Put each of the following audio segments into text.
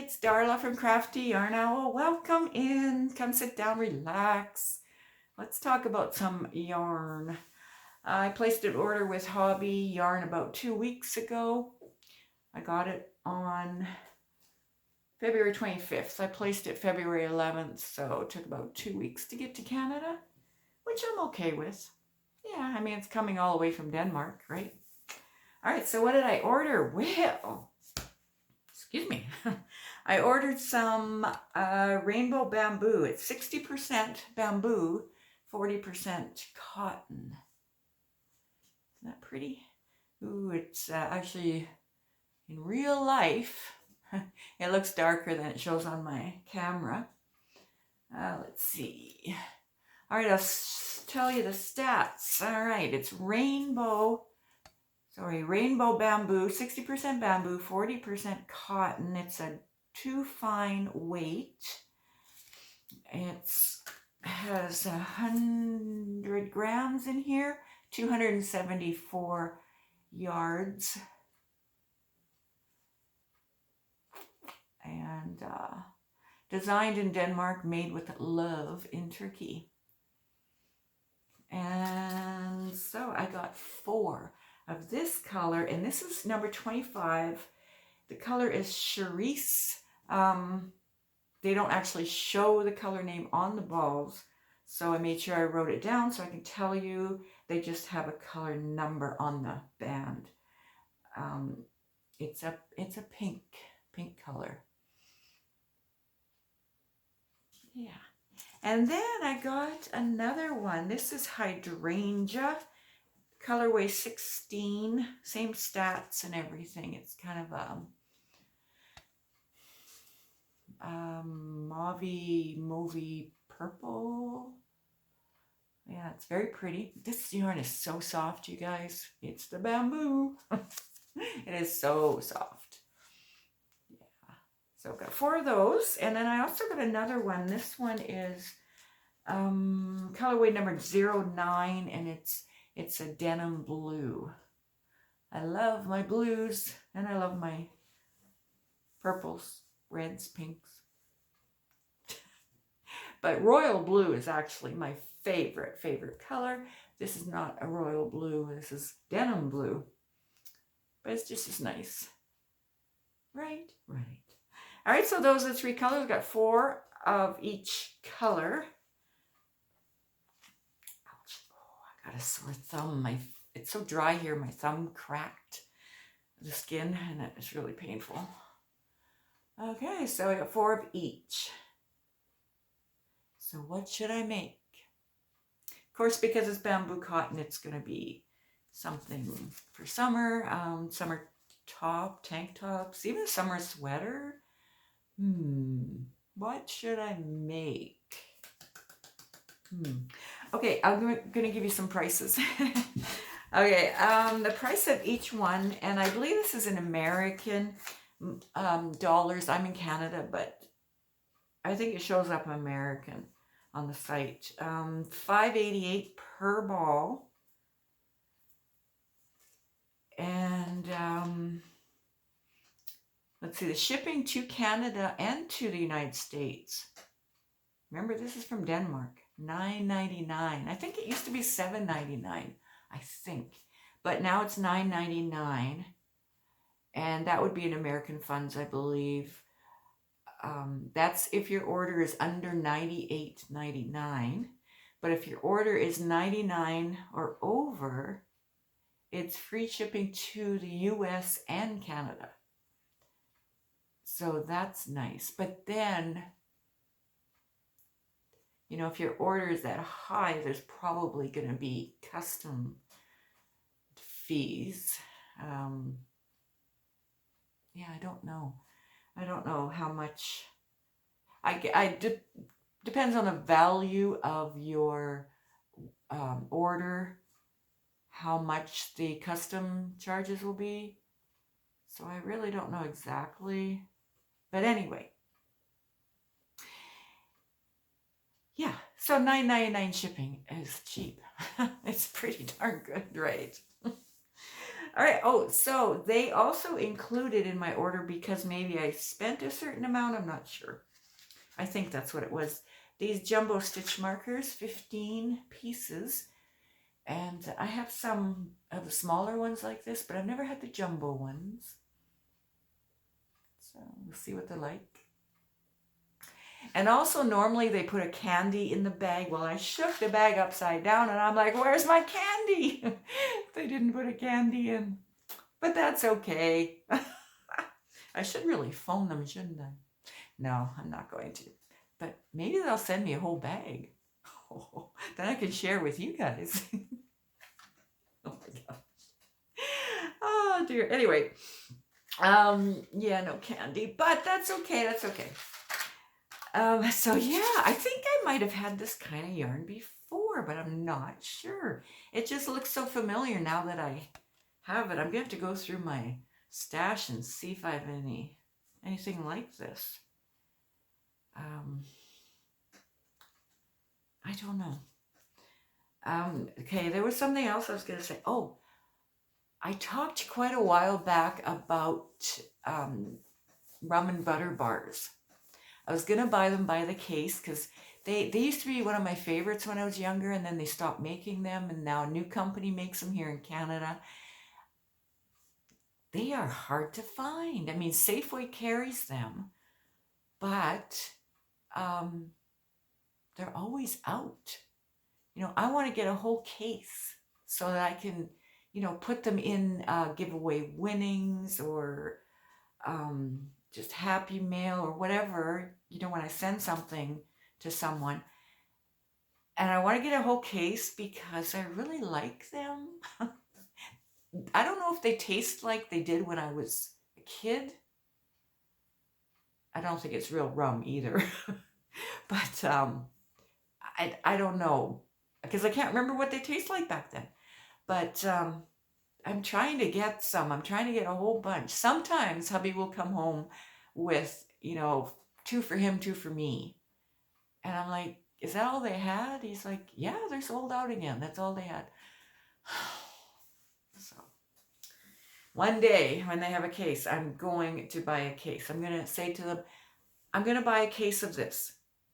it's Darla from Crafty Yarn Owl. Welcome in. Come sit down, relax. Let's talk about some yarn. I placed an order with Hobby Yarn about 2 weeks ago. I got it on February 25th. I placed it February 11th, so it took about 2 weeks to get to Canada, which I'm okay with. Yeah, I mean, it's coming all the way from Denmark, right? All right, so what did I order? Well, excuse me. I ordered some rainbow bamboo. It's 60% bamboo, 40% cotton. Isn't that pretty? Ooh, it's actually in real life. It looks darker than it shows on my camera. Let's see. All right, I'll tell you the stats. All right, it's rainbow bamboo, 60% bamboo, 40% cotton. It's a 2 fine weight. It has 100 grams in here, 274 yards. And designed in Denmark, made with love in Turkey. And so I got 4 of this color, and this is number 25. The color is cerise. They don't actually show the color name on the balls, so I made sure I wrote it down so I can tell you. They just have a color number on the band. It's a pink color. Yeah. And then I got another one. This is Hydrangea, colorway 16, same stats and everything. It's kind of mauvey purple. Yeah, it's very pretty. This yarn is so soft, you guys. It's the bamboo. It is so soft. Yeah. So I've got 4 of those. And then I also got another one. This one is colorway number 09, and it's a denim blue. I love my blues, and I love my purples, reds, pinks. But royal blue is actually my favorite color. This is not a royal blue. This is denim blue. But it's just as nice. Right. All right, so those are the 3 colors. I've got 4 of each color. Ouch. Oh, I got a sore thumb. It's so dry here. My thumb cracked the skin, and it's really painful. Okay, so I got 4 of each. So what should I make? Of course, because it's bamboo cotton, it's going to be something for summer. Summer top, tank tops, even a summer sweater. What should I make? Okay, I'm going to give you some prices. Okay, the price of each one, and I believe this is in American dollars. I'm in Canada, but I think it shows up American on the site. $5.88 per ball. And let's see, the shipping to Canada and to the United States. Remember, this is from Denmark. $9.99. I think it used to be $7.99. I think, but now it's $9.99, and that would be in American funds, I believe. That's if your order is under $98.99. But if your order is $99 or over, it's free shipping to the US and Canada. So that's nice. But then, you know, if your order is that high, there's probably going to be custom fees. Yeah, I don't know. I don't know how much. Depends on the value of your order, how much the custom charges will be. So I really don't know exactly. But anyway. Yeah, so $9.99 shipping is cheap. It's pretty darn good, right? All right. Oh, so they also included in my order, because maybe I spent a certain amount, I'm not sure. I think that's what it was. These jumbo stitch markers, 15 pieces. And I have some of the smaller ones like this, but I've never had the jumbo ones. So we'll see what they're like. And also normally they put a candy in the bag. Well, I shook the bag upside down and I'm like, where's my candy? They didn't put a candy in. But that's okay. I should really phone them, shouldn't I? No, I'm not going to. But maybe they'll send me a whole bag. Oh, then I can share with you guys. Oh my gosh. Oh dear. Anyway, yeah, no candy, but that's okay. That's okay. So yeah, I think I might have had this kind of yarn before, but I'm not sure. It just looks so familiar now that I have it. I'm gonna have to go through my stash and see if I have anything like this. I don't know. Okay, there was something else I was gonna say. Oh, I talked quite a while back about rum and butter bars. I was gonna buy them by the case because they used to be one of my favorites when I was younger, and then they stopped making them, and now a new company makes them here in Canada. They are hard to find. I mean, Safeway carries them, but they're always out. You know, I want to get a whole case so that I can, you know, put them in giveaway winnings or just Happy Mail or whatever, you know, when I send something to someone. And I want to get a whole case because I really like them. I don't know if they taste like they did when I was a kid. I don't think it's real rum either. But I don't know, because I can't remember what they taste like back then. But I'm trying to get some. I'm trying to get a whole bunch. Sometimes hubby will come home with, you know, 2 for him, 2 for me. And I'm like, is that all they had? He's like, yeah, they're sold out again. That's all they had. So one day when they have a case, I'm going to buy a case. I'm going to say to them, I'm going to buy a case of this.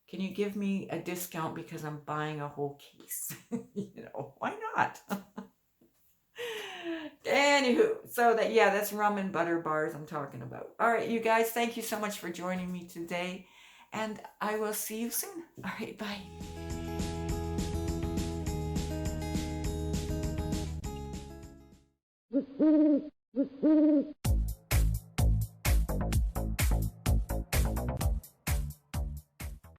Can you give me a discount because I'm buying a whole case? You know, why not? Anywho, so that, yeah, that's rum and butter bars I'm talking about. All right, you guys, thank you so much for joining me today, and I will see you soon. All right, bye.